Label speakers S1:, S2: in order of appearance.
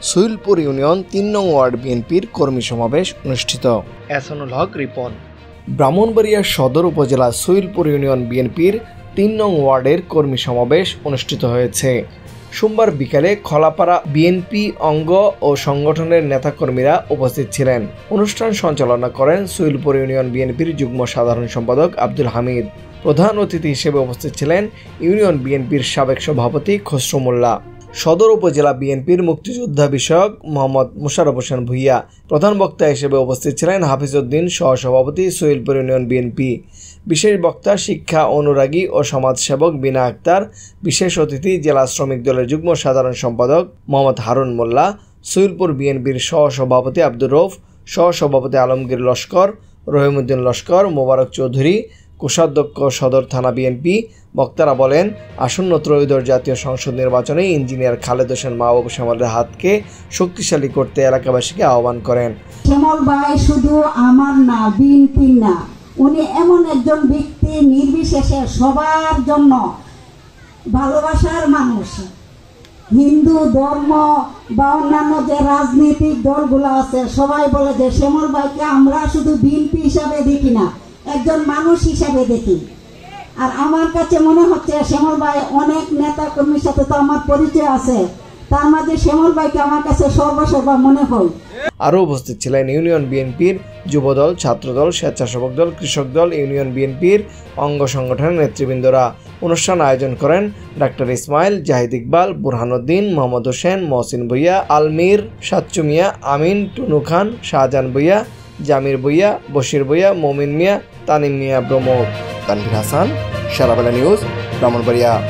S1: Suilpur union ৩ নং word বিএনপির কর্মী সমাবেশ অনুষ্ঠিত। এহসানুল হক রিপন। ব্রাহ্মণবাড়িয়া সদর উপজেলা সুইলপুর ইউনিয়ন বিএনপির ৩ নং ওয়ার্ডের কর্মী সমাবেশ অনুষ্ঠিত হয়েছে। সোমবার বিকালে খলাপাড়া বিএনপি অঙ্গ ও সংগঠনের নেতাকর্মীরা উপস্থিত ছিলেন। অনুষ্ঠান সঞ্চালনা করেন সুইলপুর ইউনিয়ন বিএনপির যুগ্ম সাধারণ সম্পাদক আব্দুল হামিদ। প্রধান অতিথি হিসেবে উপস্থিত ছিলেন ইউনিয়ন বিএনপির সাবেক সভাপতি খসরু মোল্লা, সদর উপজেলা বিএনপির মুক্তিযোদ্ধা বিষয়ক মোহাম্মদ মোশাররফ হোসেন ভূঁইয়া। প্রধান বক্তা হিসেবে উপস্থিত ছিলেন হাফিজ উদ্দিন, সহসভাপতি সুইলপুর ইউনিয়ন বিএনপি। বিশেষ বক্তা শিক্ষা অনুরাগী ও সমাজসেবক বিনা আক্তার। বিশেষ অতিথি জেলা শ্রমিক দলের যুগ্ম সাধারণ সম্পাদক মোহাম্মদ হারুন মোল্লা, সুইলপুর বিএনপির সহসভাপতি আব্দুর রৌফ, সহসভাপতি আলমগীর লস্কর, রহিমউদ্দিন লস্কর, মোবারক চৌধুরী, কোষাধ্যক্ষ সদর থানা বিএনপি। বক্তারা বলেন, আসন্ন ত্রয়োদশ জাতীয় সংসদ নির্বাচনে ইঞ্জিনিয়ার খালেদ হোসেন মাহবুব শ্যামলের হাতকে শক্তিশালী করতে এলাকাবাসীকে আহ্বান করেন।
S2: শ্যামল ভাই শুধু আমার না, বিএনপির না, উনি এমন একজন ব্যক্তি নির্বিশেষে সবার জন্য ভালোবাসার মানুষ। হিন্দু ধর্ম বা অন্যান্য যে রাজনৈতিক দলগুলো আছে সবাই বলে যে শ্যামল ভাইকে আমরা শুধু বিএনপি হিসাবে দেখি না, একজন মানুষ হিসাবে দেখি। আর আমার কাছে মনে হচ্ছে শ্যামল ভাই অনেক নেতা কর্মীর সাথে তো আমার পরিচয় আছে, তার মাঝে শ্যামল ভাইকে আমার কাছে সর্বসর্বা মনে হয়।
S1: আরও উপস্থিত ছিলেন ইউনিয়ন বিএনপির যুবদল, ছাত্রদল, স্বেচ্ছাসেবক দল, কৃষক দল, ইউনিয়ন বিএনপির অঙ্গ সংগঠনের নেতৃবৃন্দরা। অনুষ্ঠান আয়োজন করেন ডাক্তার ইসমাইল, জাহিদ ইকবাল, বুরহানুদ্দিন, মোহাম্মদ হোসেন, মহসিন ভূঁইয়া, আলমির, সাচ্চু মিয়া, আমিন, টুনু খান, শাহজাহান ভূঁইয়া, জামির ভূঁইয়া, বশির ভূঁইয়া, মমিন মিয়া, তানিম মিয়া প্রমুখ। তানভীর হাসান, সারাবেলা নিউজ, ব্রাহ্মণবাড়িয়া।